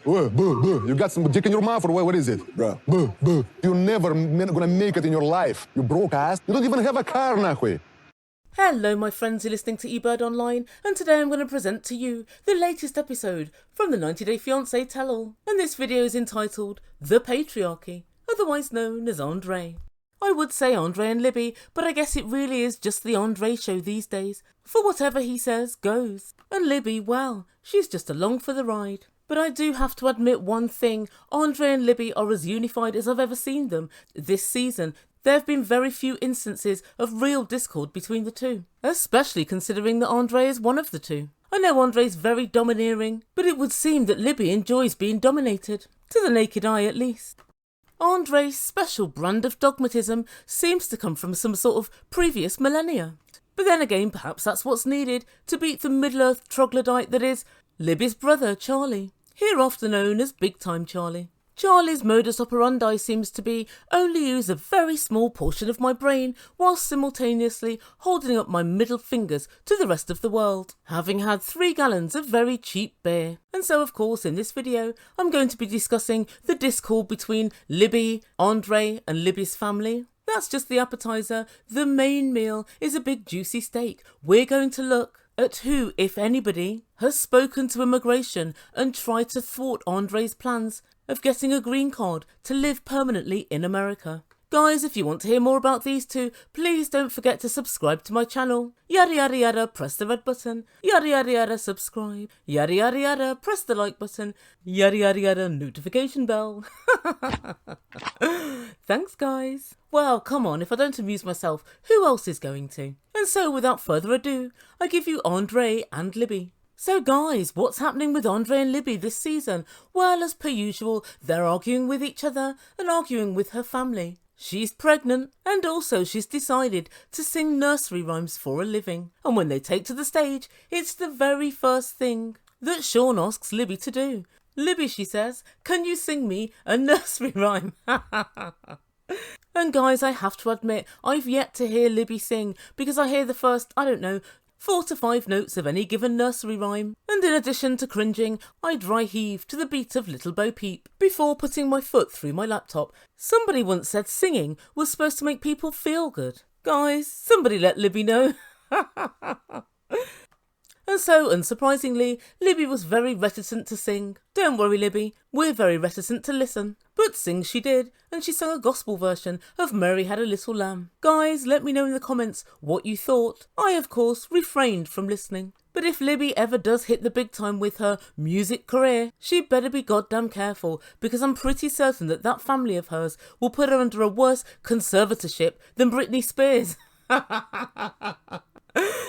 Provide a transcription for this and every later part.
You got some dick in your mouth or what is it? Bruh. You're never gonna make it in your life. You broke ass. You don't even have a car, nahwe. Hello my friends, you're listening to Ebird Online, and today I'm going to present to you the latest episode from the 90-Day Fiance Tell-All, and this video is entitled The Patriarchy, otherwise known as Andrei. I would say Andrei and Libby, but I guess it really is just the Andrei show these days, for whatever he says goes. And Libby, well, she's just along for the ride. But I do have to admit one thing, Andrei and Libby are as unified as I've ever seen them. This season, there have been very few instances of real discord between the two, especially considering that Andrei is one of the two. I know Andrei's very domineering, but it would seem that Libby enjoys being dominated, to the naked eye at least. Andrei's special brand of dogmatism seems to come from some sort of previous millennia. But then again, perhaps that's what's needed to beat the Middle-earth troglodyte that is Libby's brother, Charlie, hereafter known as Big Time Charlie. Charlie's modus operandi seems to be only use a very small portion of my brain whilst simultaneously holding up my middle fingers to the rest of the world, having had 3 gallons of very cheap beer. And so of course in this video I'm going to be discussing the discord between Libby, Andrei and Libby's family. That's just the appetizer. The main meal is a big juicy steak. We're going to look at who, if anybody, has spoken to immigration and tried to thwart Andrei's plans of getting a green card to live permanently in America. Guys, if you want to hear more about these two, please don't forget to subscribe to my channel. Yada yada yada, press the red button. Yada yada yada, subscribe. Yada yada yada, press the like button. Yada yada yada, notification bell. Thanks guys. Well, come on, if I don't amuse myself, who else is going to? And so without further ado, I give you Andrei and Libby. So guys, what's happening with Andrei and Libby this season? Well, as per usual, they're arguing with each other and arguing with her family. She's pregnant, and also she's decided to sing nursery rhymes for a living. And when they take to the stage, it's the very first thing that Sean asks Libby to do. Libby, she says, can you sing me a nursery rhyme? And guys, I have to admit, I've yet to hear Libby sing, because I hear the first, 4 to 5 notes of any given nursery rhyme, and in addition to cringing, I dry heave to the beat of Little Bo Peep before putting my foot through my laptop. Somebody once said singing was supposed to make people feel good. Guys, somebody let Libby know. And so, unsurprisingly, Libby was very reticent to sing. Don't worry, Libby, we're very reticent to listen. But sing she did, and she sang a gospel version of Mary Had a Little Lamb. Guys, let me know in the comments what you thought. I, of course, refrained from listening. But if Libby ever does hit the big time with her music career, she'd better be goddamn careful, because I'm pretty certain that that family of hers will put her under a worse conservatorship than Britney Spears.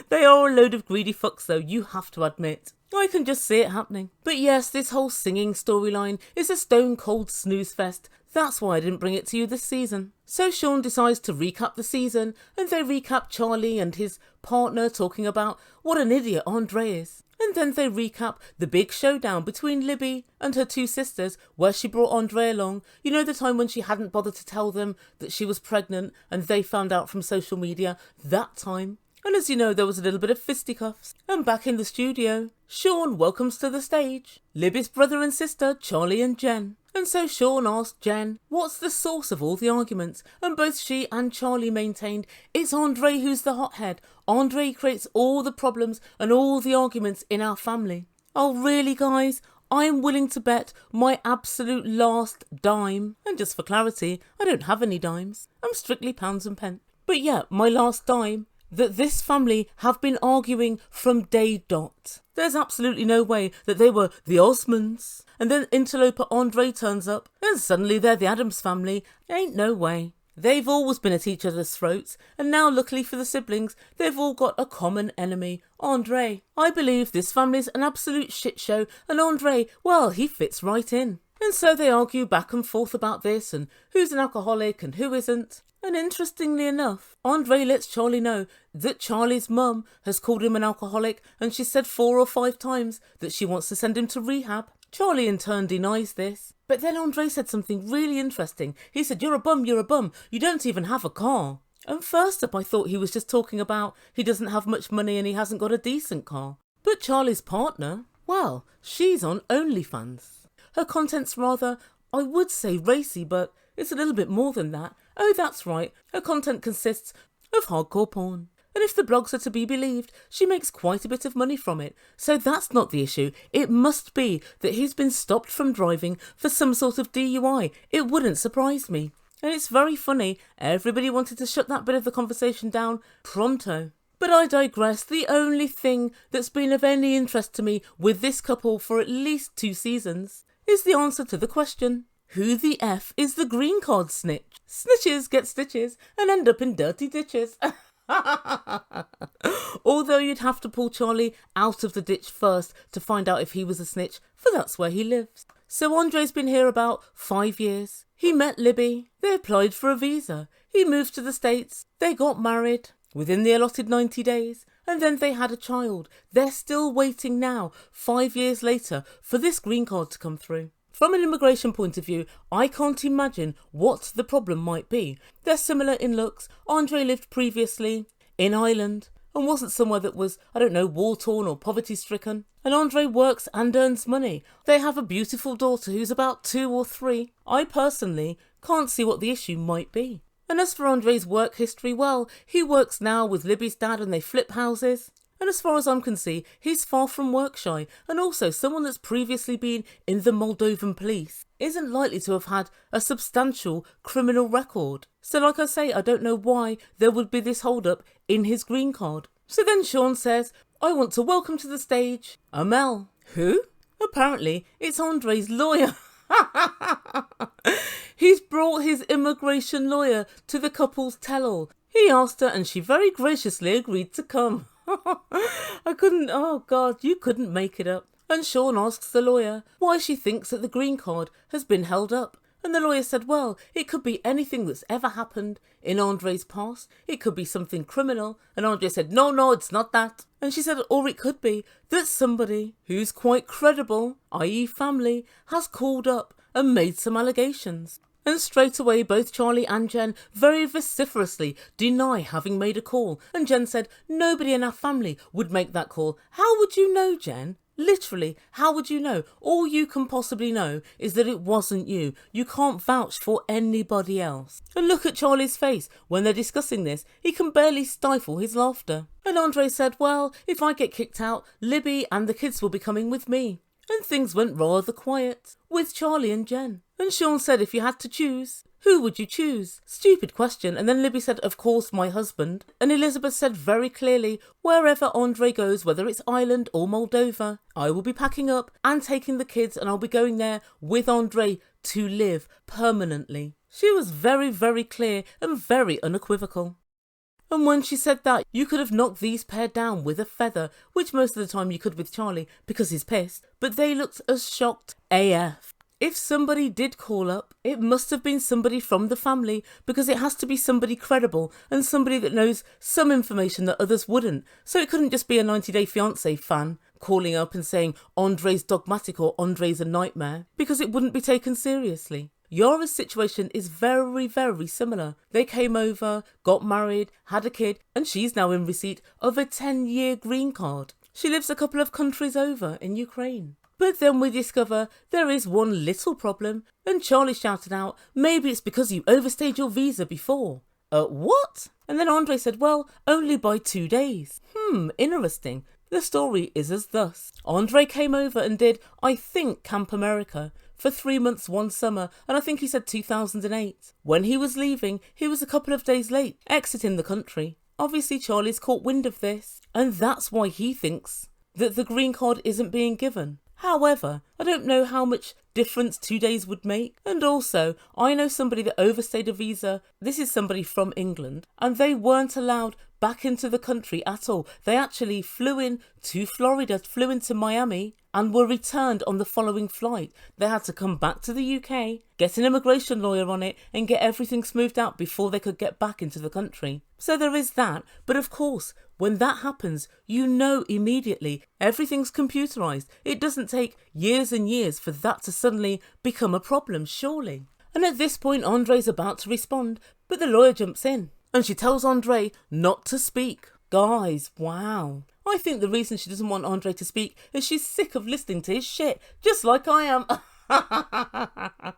They are a load of greedy fucks though, you have to admit. I can just see it happening. But yes, this whole singing storyline is a stone cold snooze fest. That's why I didn't bring it to you this season. So Sean decides to recap the season, and they recap Charlie and his partner talking about what an idiot Andrei is. And then they recap the big showdown between Libby and her 2 sisters, where she brought Andrei along. You know, the time when she hadn't bothered to tell them that she was pregnant and they found out from social media that time. And as you know, there was a little bit of fisticuffs. And back in the studio, Sean welcomes to the stage Libby's brother and sister, Charlie and Jen. And so Sean asked Jen, what's the source of all the arguments? And both she and Charlie maintained, it's Andrei who's the hothead. Andrei creates all the problems and all the arguments in our family. Oh really guys? I'm willing to bet my absolute last dime. And just for clarity, I don't have any dimes. I'm strictly pounds and pence. But yeah, my last dime, that this family have been arguing from day dot. There's absolutely no way that they were the Osmonds, and then interloper Andrei turns up, and suddenly they're the Addams family. Ain't no way. They've always been at each other's throats, and now luckily for the siblings, they've all got a common enemy, Andrei. I believe this family's an absolute shit show, and Andrei, well, he fits right in. And so they argue back and forth about this, and who's an alcoholic and who isn't. And interestingly enough, Andrei lets Charlie know that Charlie's mum has called him an alcoholic, and she said 4 or 5 times that she wants to send him to rehab. Charlie in turn denies this. But then Andrei said something really interesting. He said, you're a bum, you don't even have a car. And first up I thought he was just talking about he doesn't have much money and he hasn't got a decent car. But Charlie's partner, well, she's on OnlyFans. her content's rather, I would say racy, but it's a little bit more than that. Oh, that's right, her content consists of hardcore porn. And if the blogs are to be believed, she makes quite a bit of money from it. So that's not the issue. It must be that he's been stopped from driving for some sort of DUI. It wouldn't surprise me. And it's very funny, everybody wanted to shut that bit of the conversation down pronto. But I digress. The only thing that's been of any interest to me with this couple for at least 2 seasons is the answer to the question, who the F is the green card snitch? Snitches get stitches and end up in dirty ditches. Although you'd have to pull Charlie out of the ditch first to find out if he was a snitch, for that's where he lives. So Andrei's been here about 5 years. He met Libby, they applied for a visa, he moved to the States, they got married within the allotted 90 days, and then they had a child. They're still waiting now, 5 years later, for this green card to come through. From an immigration point of view, I can't imagine what the problem might be. They're similar in looks. Andrei lived previously in Ireland and wasn't somewhere that was, I don't know, war-torn or poverty-stricken. And Andrei works and earns money. They have a beautiful daughter who's about 2 or 3. I personally can't see what the issue might be. And as for Andrei's work history, well, he works now with Libby's dad and they flip houses. And as far as I can see, he's far from work shy, and also someone that's previously been in the Moldovan police isn't likely to have had a substantial criminal record. So like I say, I don't know why there would be this hold-up in his green card. So then Sean says, I want to welcome to the stage Amel. Who? Apparently, it's Andrei's lawyer. He's brought his immigration lawyer to the couple's tell-all. He asked her and she very graciously agreed to come. Oh God, you couldn't make it up. And Sean asks the lawyer why she thinks that the green card has been held up. And the lawyer said, well, it could be anything that's ever happened in Andrei's past. It could be something criminal. And Andrei said, no, it's not that. And she said, or it could be that somebody who's quite credible, i.e. family, has called up and made some allegations. And straight away, both Charlie and Jen very vociferously deny having made a call. And Jen said, nobody in our family would make that call. How would you know, Jen? Literally, how would you know? All you can possibly know is that it wasn't you. You can't vouch for anybody else. And look at Charlie's face. When they're discussing this, he can barely stifle his laughter. And Andrei said, well, if I get kicked out, Libby and the kids will be coming with me. And things went rather quiet with Charlie and Jen. And Sean said, if you had to choose, who would you choose? Stupid question. And then Libby said, of course, my husband. And Elizabeth said very clearly, wherever Andrei goes, whether it's Ireland or Moldova, I will be packing up and taking the kids and I'll be going there with Andrei to live permanently. She was very, very clear and very unequivocal. And when she said that, you could have knocked these pair down with a feather, which most of the time you could with Charlie because he's pissed, but they looked as shocked AF. If somebody did call up, it must have been somebody from the family because it has to be somebody credible and somebody that knows some information that others wouldn't. So it couldn't just be a 90 Day Fiance fan calling up and saying Andrei's dogmatic or Andrei's a nightmare because it wouldn't be taken seriously. Yara's situation is very, very similar. They came over, got married, had a kid, and she's now in receipt of a 10-year green card. She lives a couple of countries over in Ukraine. But then we discover there is one little problem, and Charlie shouted out, maybe it's because you overstayed your visa before. What? And then Andrei said, well, only by 2 days. Interesting. The story is as thus. Andrei came over and did, I think, Camp America for 3 months one summer, and I think he said 2008. When he was leaving, he was a couple of days late, exiting the country. Obviously, Charlie's caught wind of this, and that's why he thinks that the green card isn't being given. However, I don't know how much difference 2 days would make. And also, I know somebody that overstayed a visa. This is somebody from England, and they weren't allowed back into the country at all. They actually flew in to Florida, flew into Miami, and were returned on the following flight. They had to come back to the UK, get an immigration lawyer on it, and get everything smoothed out before they could get back into the country. So there is that. But of course, when that happens, you know immediately everything's computerized. It doesn't take years and years for that to suddenly become a problem, surely. And at this point, Andrei's about to respond, but the lawyer jumps in and she tells Andrei not to speak. Guys, wow. I think the reason she doesn't want Andrei to speak is she's sick of listening to his shit, just like I am. But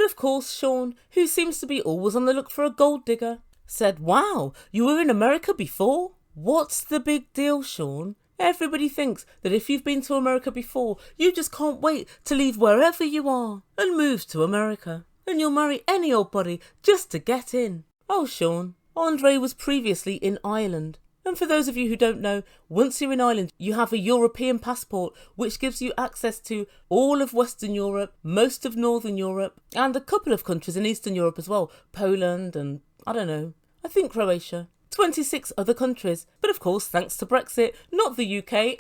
of course, Sean, who seems to be always on the look for a gold digger, said, "Wow, you were in America before? What's the big deal, Sean? Everybody thinks that if you've been to America before, you just can't wait to leave wherever you are and move to America. And you'll marry any old body just to get in." Oh, Sean, Andrei was previously in Ireland. And for those of you who don't know, once you're in Ireland, you have a European passport, which gives you access to all of Western Europe, most of Northern Europe, and a couple of countries in Eastern Europe as well. Poland and, I think Croatia. 26 other countries. But of course, thanks to Brexit, not the UK.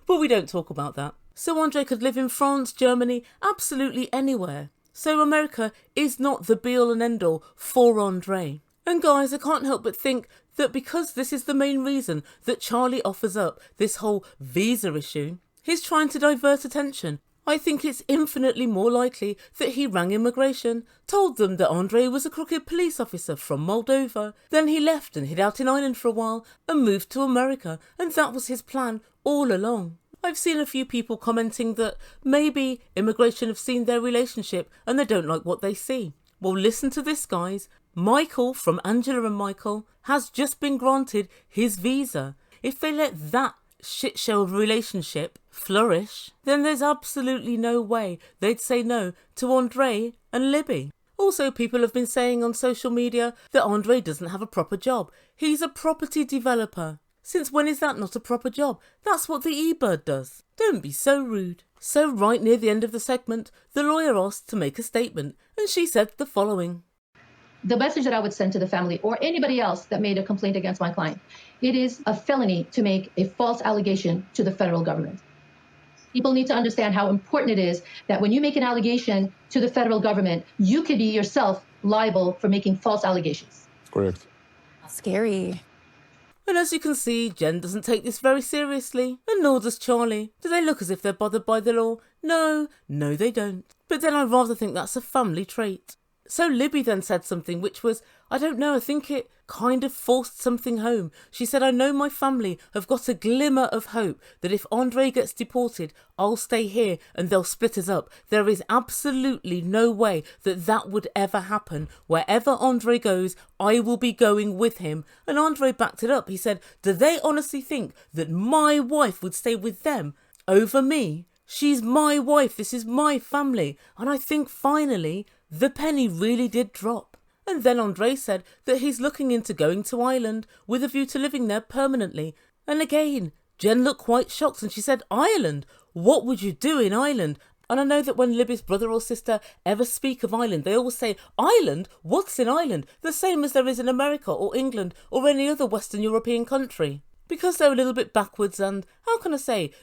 But we don't talk about that. So Andrei could live in France, Germany, absolutely anywhere. So America is not the be-all and end-all for Andrei. And guys, I can't help but think that because this is the main reason that Charlie offers up this whole visa issue, he's trying to divert attention. I think it's infinitely more likely that he rang immigration, told them that Andrei was a crooked police officer from Moldova, then he left and hid out in Ireland for a while and moved to America, and that was his plan all along. I've seen a few people commenting that maybe immigration have seen their relationship and they don't like what they see. Well, listen to this, guys. Michael from Angela and Michael has just been granted his visa. If they let that shit show of a relationship flourish, then there's absolutely no way they'd say no to Andrei and Libby. Also, people have been saying on social media that Andrei doesn't have a proper job. He's a property developer. Since when is that not a proper job? That's what the Ebird does. Don't be so rude. So right near the end of the segment, the lawyer asked to make a statement, and she said the following. The message that I would send to the family or anybody else that made a complaint against my client, it is a felony to make a false allegation to the federal government. People need to understand how important it is that when you make an allegation to the federal government, you could be yourself liable for making false allegations. Correct. Scary. And as you can see, Jen doesn't take this very seriously, and nor does Charlie. Do they look as if they're bothered by the law? No, they don't. But then I rather think that's a family trait. So Libby then said something which was, I think it kind of forced something home. She said, "I know my family have got a glimmer of hope that if Andrei gets deported, I'll stay here and they'll split us up. There is absolutely no way that that would ever happen. Wherever Andrei goes, I will be going with him." And Andrei backed it up. He said, "Do they honestly think that my wife would stay with them over me? She's my wife. This is my family." And I think finally the penny really did drop. And then Andrei said that he's looking into going to Ireland with a view to living there permanently. And again, Jen looked quite shocked and she said, "Ireland? What would you do in Ireland?" And I know that when Libby's brother or sister ever speak of Ireland, they always say, "Ireland? What's in Ireland?" The same as there is in America or England or any other Western European country. Because they're a little bit backwards and,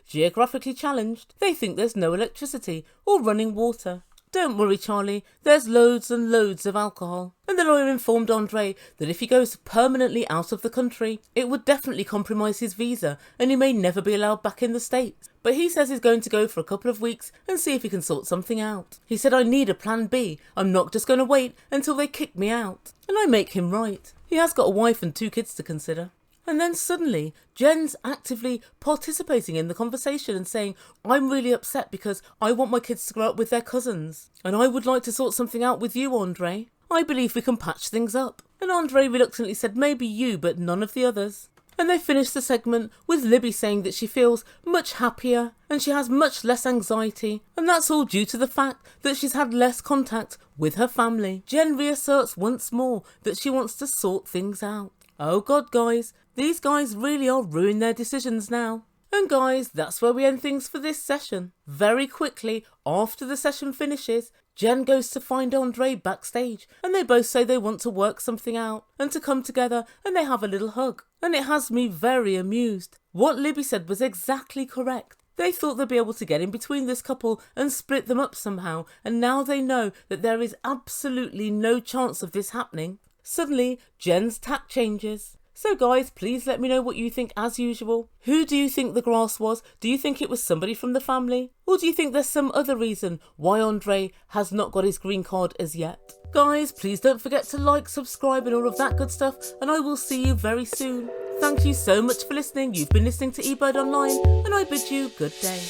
geographically challenged, they think there's no electricity or running water. Don't worry, Charlie, there's loads and loads of alcohol. And the lawyer informed Andrei that if he goes permanently out of the country, it would definitely compromise his visa and he may never be allowed back in the States. But he says he's going to go for a couple of weeks and see if he can sort something out. He said, "I need a plan B. I'm not just going to wait until they kick me out." And I make him right. He has got a wife and 2 kids to consider. And then suddenly, Jen's actively participating in the conversation and saying, "I'm really upset because I want my kids to grow up with their cousins. And I would like to sort something out with you, Andrei. I believe we can patch things up." And Andrei reluctantly said, "Maybe you, but none of the others." And they finished the segment with Libby saying that she feels much happier and she has much less anxiety. And that's all due to the fact that she's had less contact with her family. Jen reasserts once more that she wants to sort things out. Oh God, guys, these guys really are ruining their decisions now. And guys, that's where we end things for this session. Very quickly, after the session finishes, Jen goes to find Andrei backstage and they both say they want to work something out and to come together and they have a little hug. And it has me very amused. What Libby said was exactly correct. They thought they'd be able to get in between this couple and split them up somehow, and now they know that there is absolutely no chance of this happening. Suddenly, Jen's tack changes. So guys, please let me know what you think as usual. Who do you think the grass was? Do you think it was somebody from the family? Or do you think there's some other reason why Andrei has not got his green card as yet? Guys, please don't forget to like, subscribe and all of that good stuff, and I will see you very soon. Thank you so much for listening. You've been listening to Ebird Online, and I bid you good day.